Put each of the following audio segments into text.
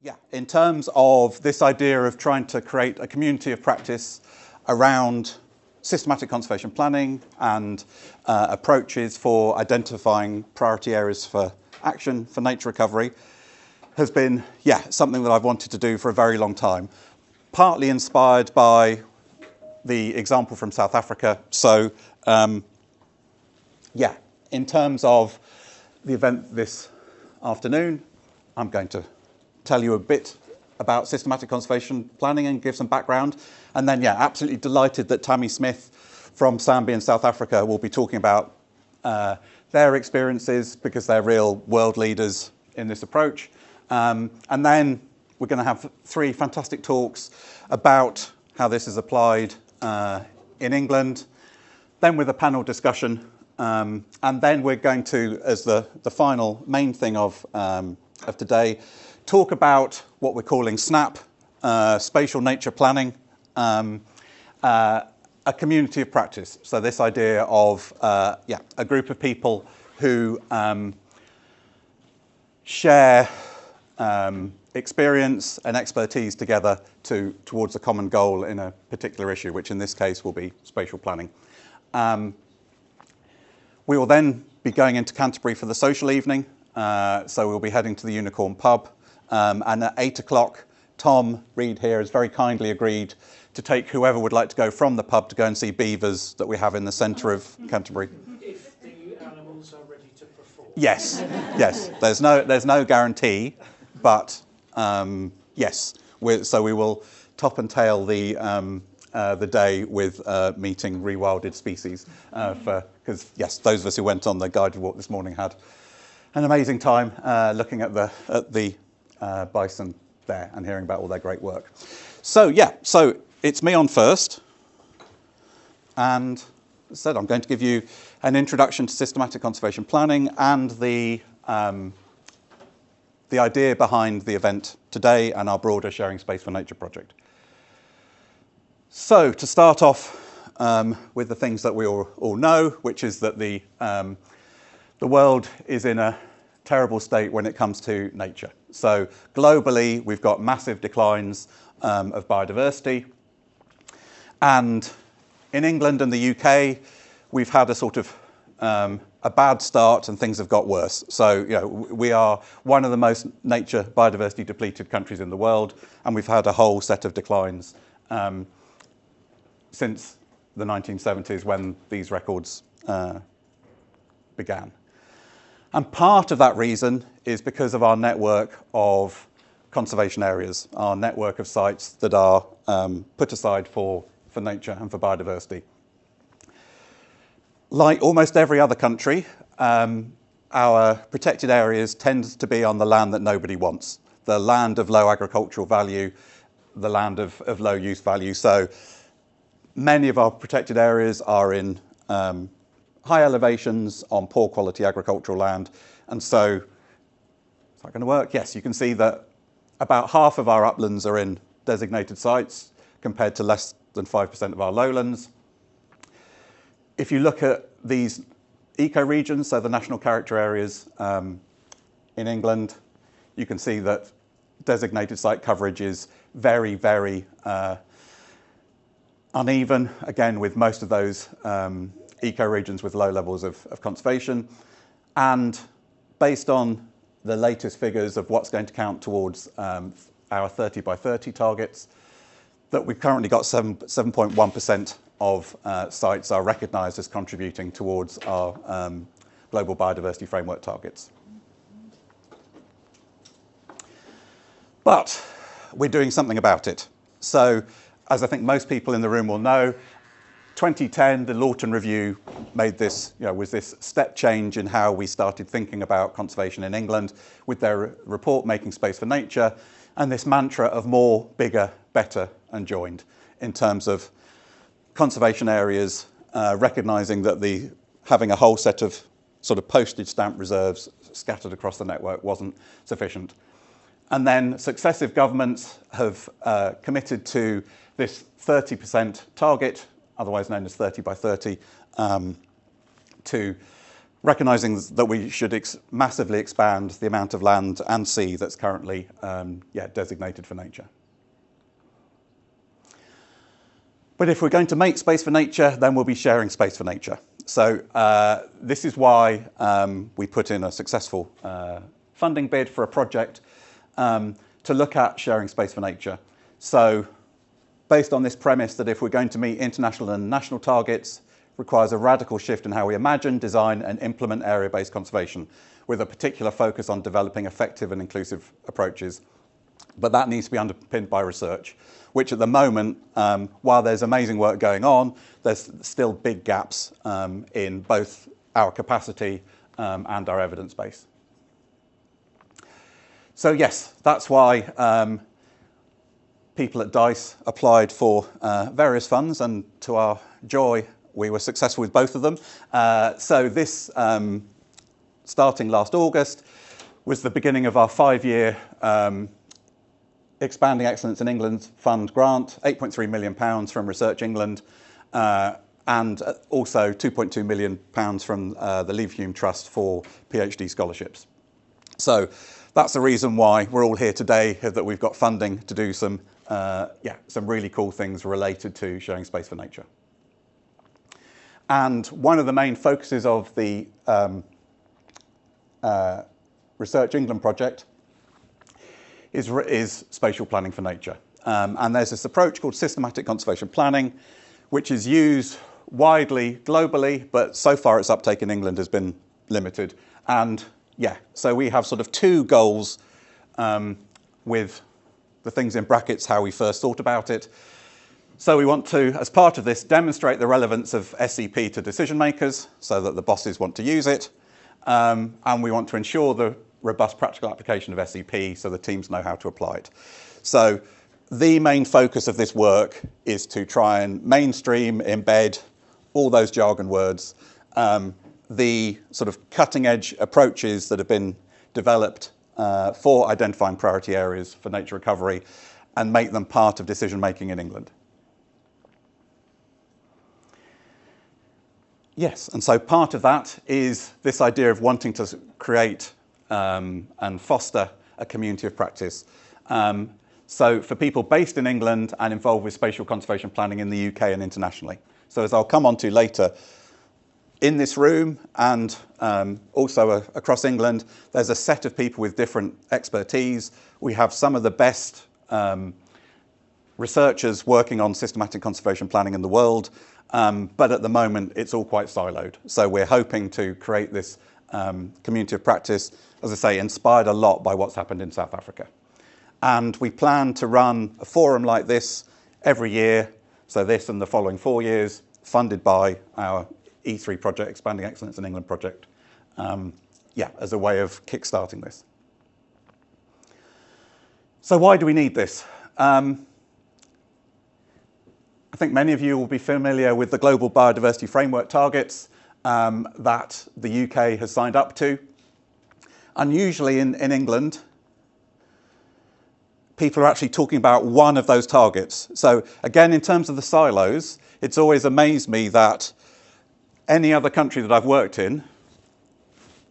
Yeah, in terms of this idea of trying to create a community of practice around systematic conservation planning and approaches for identifying priority areas for action for nature recovery has been, something that I've wanted to do for a very long time, partly inspired by the example from South Africa. So, in terms of the event this afternoon, I'm going to tell you a bit about systematic conservation planning and give some background. And then, absolutely delighted that Tammy Smith from Zambia in South Africa will be talking about their experiences because they're real world leaders in this approach. And then we're going to have 3 fantastic talks about how this is applied in England, then with a panel discussion, and then we're going to, as the final main thing of today, talk about what we're calling SNaP, Spatial Nature Planning, a community of practice. So this idea of a group of people who share experience and expertise together towards a common goal in a particular issue, which in this case will be spatial planning. We will then be going into Canterbury for the social evening. So we'll be heading to the Unicorn Pub. And at 8 o'clock, Tom Reed here has very kindly agreed to take whoever would like to go from the pub to go and see beavers that we have in the centre of Canterbury. If the animals are ready to perform. Yes. There's no guarantee, but yes. So we will top and tail the day with meeting rewilded species, because yes, those of us who went on the guided walk this morning had an amazing time looking at the bison there and hearing about all their great work. So it's me on first, and as I said, I'm going to give you an introduction to systematic conservation planning and the idea behind the event today and our broader Sharing Space for Nature project. So to start off with the things that we all know, which is that the world is in a terrible state when it comes to nature. So globally, we've got massive declines of biodiversity. And in England and the UK, we've had a sort of a bad start and things have got worse. So, we are one of the most nature biodiversity depleted countries in the world, and we've had a whole set of declines since the 1970s when these records began. And part of that reason is because of our network of conservation areas, our network of sites that are put aside for nature and for biodiversity. Like almost every other country, our protected areas tend to be on the land that nobody wants, the land of low agricultural value, the land of low use value. So many of our protected areas are in high elevations on poor quality agricultural land. And so, is that going to work? Yes, you can see that about half of our uplands are in designated sites compared to less than 5% of our lowlands. If you look at these ecoregions, so the national character areas in England, you can see that designated site coverage is very, very uneven, again, with most of those ecoregions with low levels of conservation. And based on the latest figures of what's going to count towards our 30 by 30 targets, that we've currently got 7.1% of sites are recognised as contributing towards our global biodiversity framework targets. But we're doing something about it. So, as I think most people in the room will know, 2010, the Lawton Review made this, was this step change in how we started thinking about conservation in England with their report, Making Space for Nature, and this mantra of more, bigger, better, and joined in terms of conservation areas, recognising that having a whole set of sort of postage stamp reserves scattered across the network wasn't sufficient. And then successive governments have committed to this 30% target, otherwise known as 30 by 30, to recognising that we should massively expand the amount of land and sea that's currently designated for nature. But if we're going to make space for nature, then we'll be sharing space for nature. So this is why we put in a successful funding bid for a project to look at sharing space for nature. So based on this premise that if we're going to meet international and national targets, requires a radical shift in how we imagine, design and implement area-based conservation, with a particular focus on developing effective and inclusive approaches. But that needs to be underpinned by research, which at the moment, while there's amazing work going on, there's still big gaps in both our capacity and our evidence base. So yes, that's why people at DICE applied for various funds, and to our joy, we were successful with both of them. So this, starting last August, was the beginning of our 5-year Expanding Excellence in England Fund grant, £8.3 million from Research England, and also £2.2 million from the Leverhulme Trust for PhD scholarships. So that's the reason why we're all here today, that we've got funding to do some really cool things related to sharing space for nature. And one of the main focuses of the Research England project is spatial planning for nature. And there's this approach called systematic conservation planning, which is used widely globally, but so far its uptake in England has been limited. And so we have sort of two goals with the things in brackets, how we first thought about it. So we want to, as part of this, demonstrate the relevance of SCP to decision makers so that the bosses want to use it. And we want to ensure the robust practical application of SCP so the teams know how to apply it. So the main focus of this work is to try and mainstream, embed all those jargon words, the sort of cutting edge approaches that have been developed for identifying priority areas for nature recovery, and make them part of decision making in England. Yes, and so part of that is this idea of wanting to create and foster a community of practice. So for people based in England and involved with spatial conservation planning in the UK and internationally. So as I'll come on to later, in this room and also across England, there's a set of people with different expertise. We have some of the best researchers working on systematic conservation planning in the world. But at the moment, it's all quite siloed. So we're hoping to create this community of practice, as I say, inspired a lot by what's happened in South Africa. And we plan to run a forum like this every year. So this and the following 4 years, funded by our E3 project, Expanding Excellence in England project, as a way of kickstarting this. So why do we need this? I think many of you will be familiar with the Global Biodiversity Framework targets that the UK has signed up to. Unusually in England, people are actually talking about one of those targets. So again, in terms of the silos, it's always amazed me that any other country that I've worked in,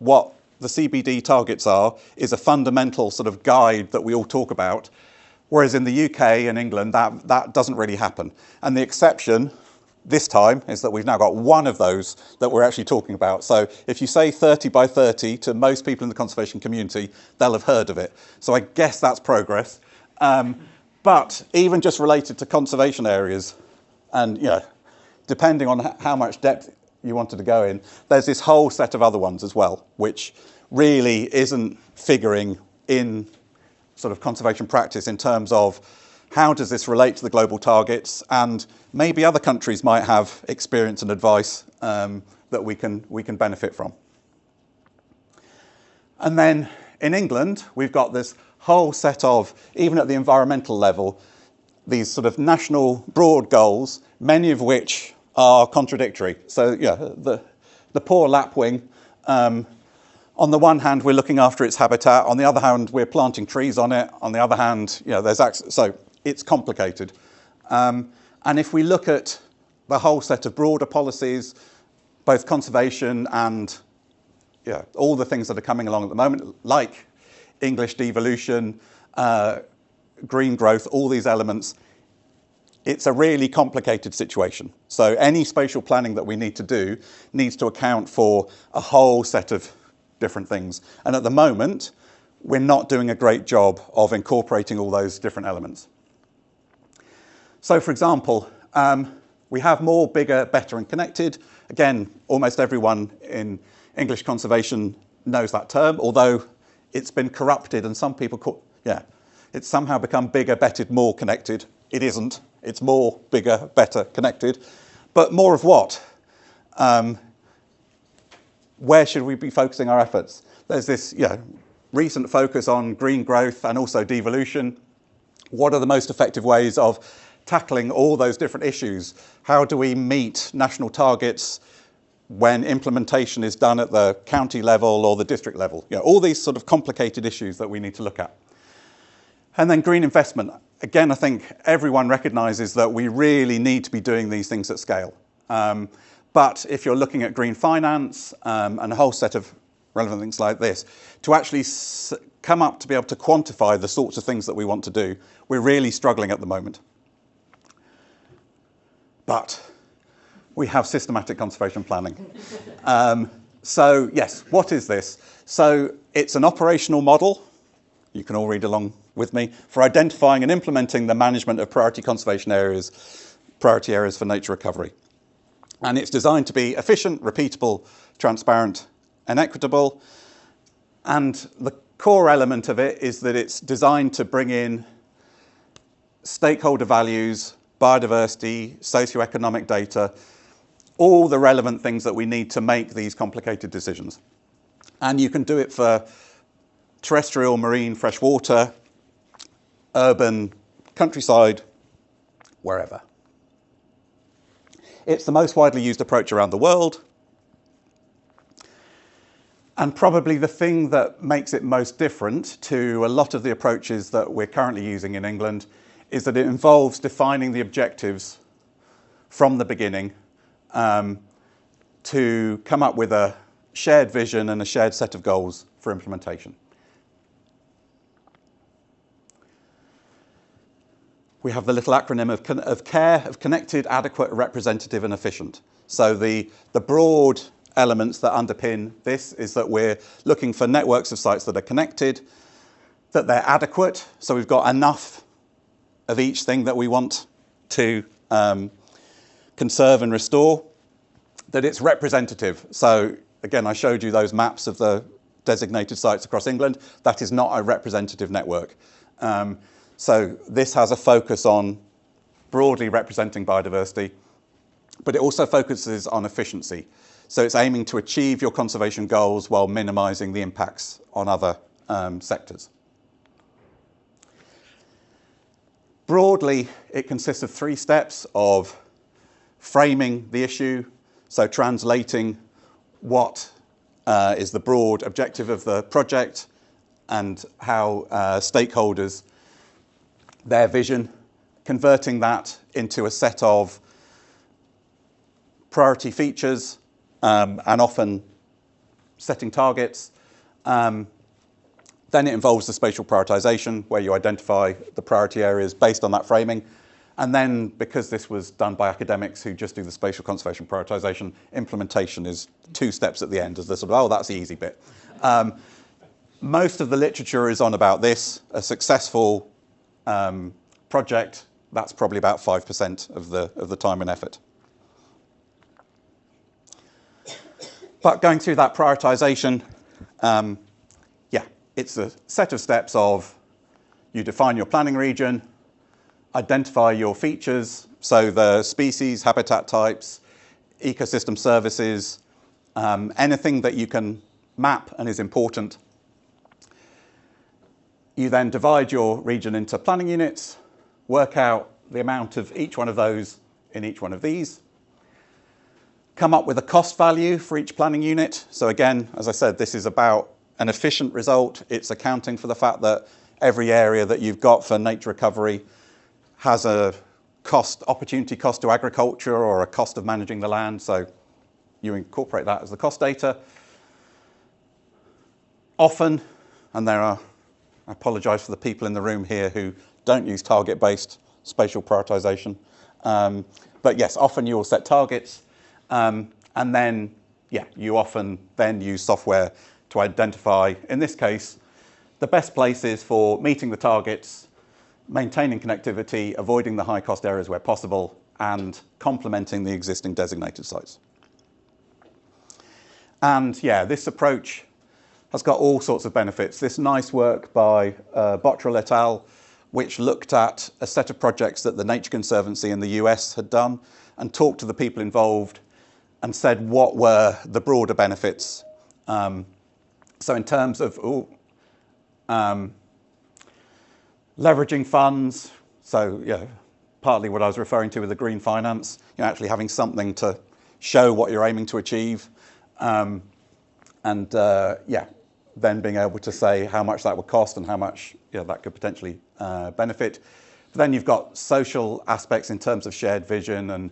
what the CBD targets are is a fundamental sort of guide that we all talk about. Whereas in the UK and England, that doesn't really happen. And the exception this time is that we've now got one of those that we're actually talking about. So if you say 30 by 30 to most people in the conservation community, they'll have heard of it. So I guess that's progress. But even just related to conservation areas, and depending on how much depth you wanted to go in, there's this whole set of other ones as well, which really isn't figuring in sort of conservation practice in terms of how does this relate to the global targets, and maybe other countries might have experience and advice that we can benefit from. And then in England, we've got this whole set of, even at the environmental level, these sort of national broad goals, many of which are contradictory. So the poor lapwing, on the one hand, we're looking after its habitat. On the other hand, we're planting trees on it. On the other hand, there's access. So it's complicated. And if we look at the whole set of broader policies, both conservation and yeah, all the things that are coming along at the moment, like English devolution, green growth, all these elements, it's a really complicated situation. So any spatial planning that we need to do needs to account for a whole set of different things. And at the moment, we're not doing a great job of incorporating all those different elements. So for example, we have more, bigger, better and connected. Again, almost everyone in English conservation knows that term, although it's been corrupted and some people call, yeah, it's somehow become bigger, better, more connected. It isn't. It's more, bigger, better, connected. But more of what? Where should we be focusing our efforts? There's this recent focus on green growth and also devolution. What are the most effective ways of tackling all those different issues? How do we meet national targets when implementation is done at the county level or the district level? All these sort of complicated issues that we need to look at. And then green investment. Again, I think everyone recognises that we really need to be doing these things at scale. But if you're looking at green finance and a whole set of relevant things like this, to actually come up to be able to quantify the sorts of things that we want to do, we're really struggling at the moment. But we have systematic conservation planning. So yes, what is this? So it's an operational model, you can all read along with me, for identifying and implementing the management of priority conservation areas, priority areas for nature recovery. And it's designed to be efficient, repeatable, transparent and equitable. And the core element of it is that it's designed to bring in stakeholder values, biodiversity, socioeconomic data, all the relevant things that we need to make these complicated decisions. And you can do it for terrestrial, marine, freshwater, urban, countryside, wherever. It's the most widely used approach around the world. And probably the thing that makes it most different to a lot of the approaches that we're currently using in England is that it involves defining the objectives from the beginning to come up with a shared vision and a shared set of goals for implementation. We have the little acronym of CARE, of connected, adequate, representative and efficient. So the broad elements that underpin this is that we're looking for networks of sites that are connected, that they're adequate, so we've got enough of each thing that we want to conserve and restore, that it's representative. So again, I showed you those maps of the designated sites across England. That is not a representative network. So this has a focus on broadly representing biodiversity, but it also focuses on efficiency. So it's aiming to achieve your conservation goals while minimising the impacts on other sectors. Broadly, it consists of 3 steps of framing the issue, so translating what is the broad objective of the project and how stakeholders, their vision, converting that into a set of priority features and often setting targets. Then it involves the spatial prioritisation, where you identify the priority areas based on that framing. And then, because this was done by academics who just do the spatial conservation prioritisation, implementation is 2 steps at the end as the sort of, oh, that's the easy bit. Most of the literature is on about this. A successful project, that's probably about 5% of the time and effort. But going through that prioritisation, it's a set of steps of you define your planning region, identify your features, so the species, habitat types, ecosystem services, anything that you can map and is important. You then divide your region into planning units, work out the amount of each one of those in each one of these, come up with a cost value for each planning unit. So again, as I said, this is about an efficient result. It's accounting for the fact that every area that you've got for nature recovery has a opportunity cost to agriculture or a cost of managing the land. So you incorporate that as the cost data. often, and I apologise for the people in the room here who don't use target-based spatial prioritisation, but yes, often you will set targets, and then, yeah, you often then use software to identify, in this case, the best places for meeting the targets, maintaining connectivity, avoiding the high-cost areas where possible, and complementing the existing designated sites. And yeah, this approach has got all sorts of benefits. This nice work by Bottrell et al., which looked at a set of projects that the Nature Conservancy in the US had done and talked to the people involved and said what were the broader benefits. So in terms of leveraging funds, so yeah, partly what I was referring to with the green finance, actually having something to show what you're aiming to achieve, then being able to say how much that would cost and how much that could potentially benefit. But then you've got social aspects in terms of shared vision and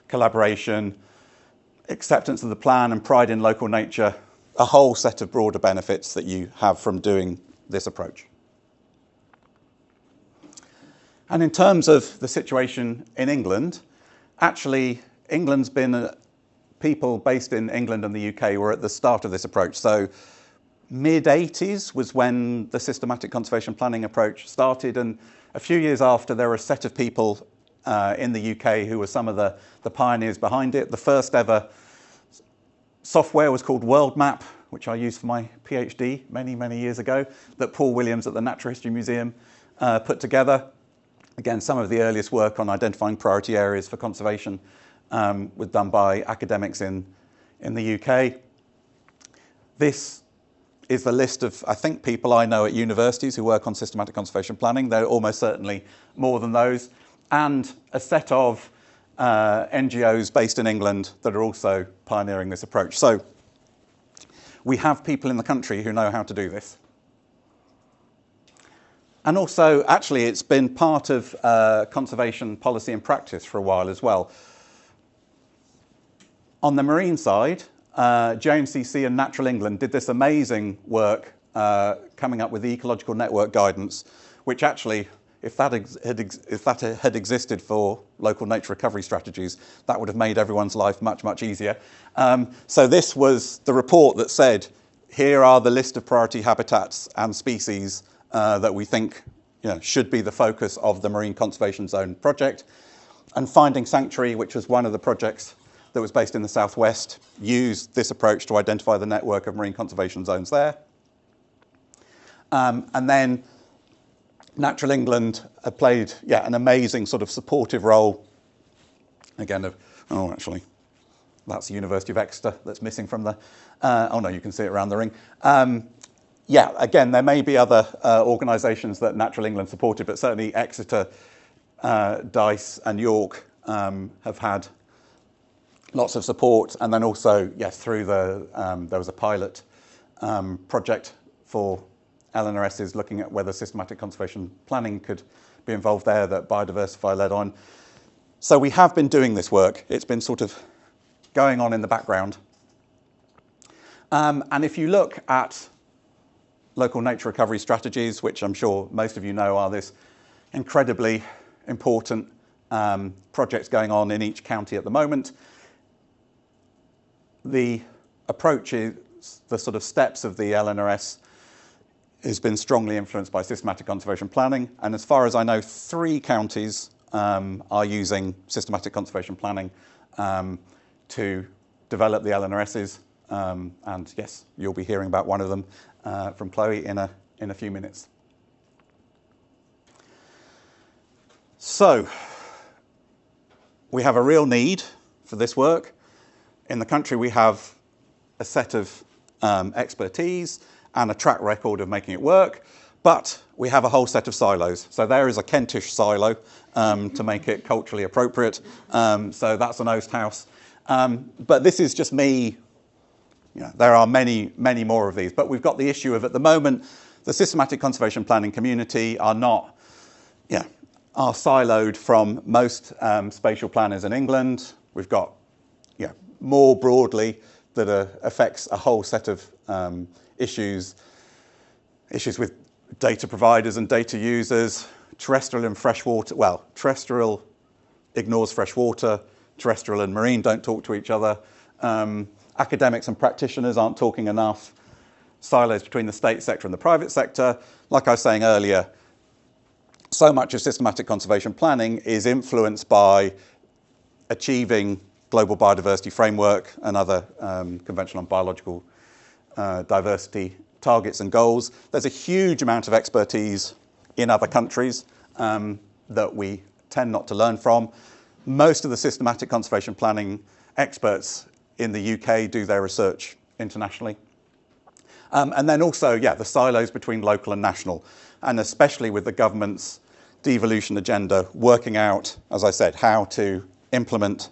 collaboration, acceptance of the plan and pride in local nature, a whole set of broader benefits that you have from doing this approach. And in terms of the situation in England, actually England's been, people based in England and the UK were at the start of this approach. So mid-80s was when the systematic conservation planning approach started, and a few years after there were a set of people in the UK who were some of the pioneers behind it. The first ever software was called World Map, which I used for my PhD many, many years ago, that Paul Williams at the Natural History Museum put together. Again, some of the earliest work on identifying priority areas for conservation was done by academics in the UK. This is the list of, I think, people I know at universities who work on systematic conservation planning. There are almost certainly more than those. And a set of NGOs based in England that are also pioneering this approach. So we have people in the country who know how to do this. And also, actually, it's been part of conservation policy and practice for a while as well. On the marine side, JMCC and Natural England did this amazing work coming up with the ecological network guidance, which actually, if that had existed for local nature recovery strategies, that would have made everyone's life much, much easier. So this was the report that said, here are the list of priority habitats and species that we think should be the focus of the Marine Conservation Zone project. And Finding Sanctuary, which was one of the projects that was based in the southwest, used this approach to identify the network of marine conservation zones there. And then Natural England played an amazing sort of supportive role. Again, actually, that's the University of Exeter that's missing from the, oh no, you can see it around the ring. Again, there may be other organisations that Natural England supported, but certainly Exeter, Dice and York have had lots of support. And then also, yes, through there was a pilot project for LNRSs looking at whether systematic conservation planning could be involved there that Biodiversify led on. So we have been doing this work. It's been sort of going on in the background. And if you look at local nature recovery strategies, which I'm sure most of you know are this incredibly important projects going on in each county at the moment, the approach is the sort of steps of the LNRS has been strongly influenced by systematic conservation planning. And as far as I know, 3 counties are using systematic conservation planning to develop the LNRSs. And yes, you'll be hearing about one of them from Chloe in a few minutes. So we have a real need for this work. In the country, we have a set of expertise and a track record of making it work, but we have a whole set of silos. So there is a Kentish silo to make it culturally appropriate. So that's an Oast House. But this is just me. There are many, many more of these. But we've got the issue of, at the moment, the systematic conservation planning community are siloed from most spatial planners in England. We've got more broadly that affects a whole set of issues, issues with data providers and data users, terrestrial and freshwater. Well, terrestrial ignores freshwater, terrestrial and marine don't talk to each other. Academics and practitioners aren't talking enough. Silos between the state sector and the private sector. Like I was saying earlier, so much of systematic conservation planning is influenced by achieving global biodiversity framework and other conventional and biological diversity targets and goals. There's a huge amount of expertise in other countries that we tend not to learn from. Most of the systematic conservation planning experts in the UK do their research internationally. And then also, the silos between local and national, and especially with the government's devolution agenda, working out, as I said, how to implement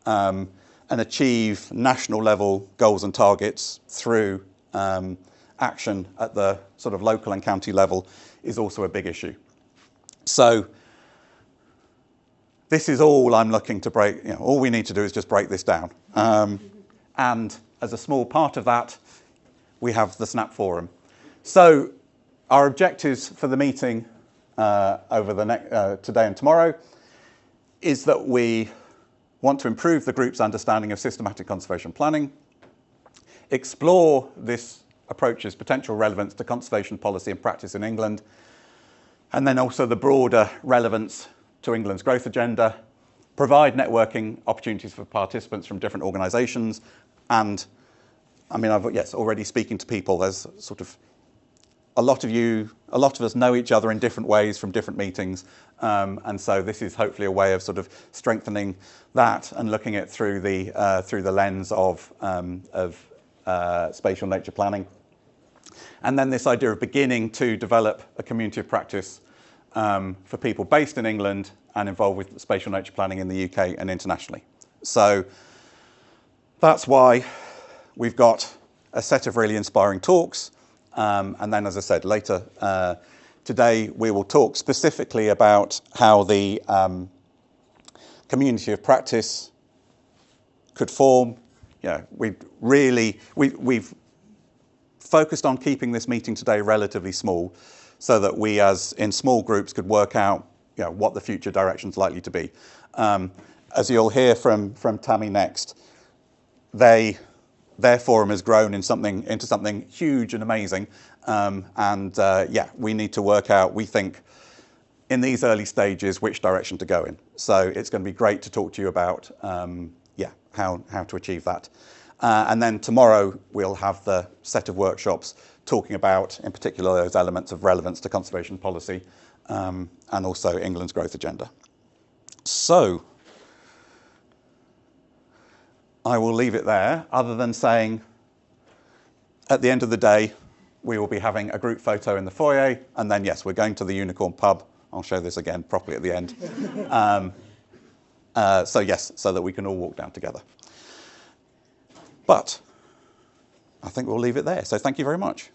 and achieve national level goals and targets through action at the sort of local and county level is also a big issue. So this is all I'm looking to break. All we need to do is just break this down. And as a small part of that, we have the SNaP Forum. So our objectives for the meeting over the today and tomorrow is that we want to improve the group's understanding of systematic conservation planning, explore this approach's potential relevance to conservation policy and practice in England, and then also the broader relevance to England's growth agenda, provide networking opportunities for participants from different organisations, and I've already speaking to people. There's sort of a lot of us know each other in different ways from different meetings, and so this is hopefully a way of sort of strengthening that and looking at through the lens of spatial nature planning. And then this idea of beginning to develop a community of practice for people based in England and involved with spatial nature planning in the UK and internationally. So that's why we've got a set of really inspiring talks. And then, as I said, later today, we will talk specifically about how the community of practice could form. We've focused on keeping this meeting today relatively small so that we, as in small groups, could work out what the future direction's likely to be. As you'll hear from Tammy next, their forum has grown into something huge and amazing, we need to work out, we think, in these early stages, which direction to go in. So it's going to be great to talk to you about how to achieve that. And then tomorrow we'll have the set of workshops talking about, in particular, those elements of relevance to conservation policy and also England's growth agenda. So I will leave it there, other than saying at the end of the day, we will be having a group photo in the foyer, and then, yes, we're going to the Unicorn pub. I'll show this again properly at the end. So that we can all walk down together. But I think we'll leave it there. So thank you very much.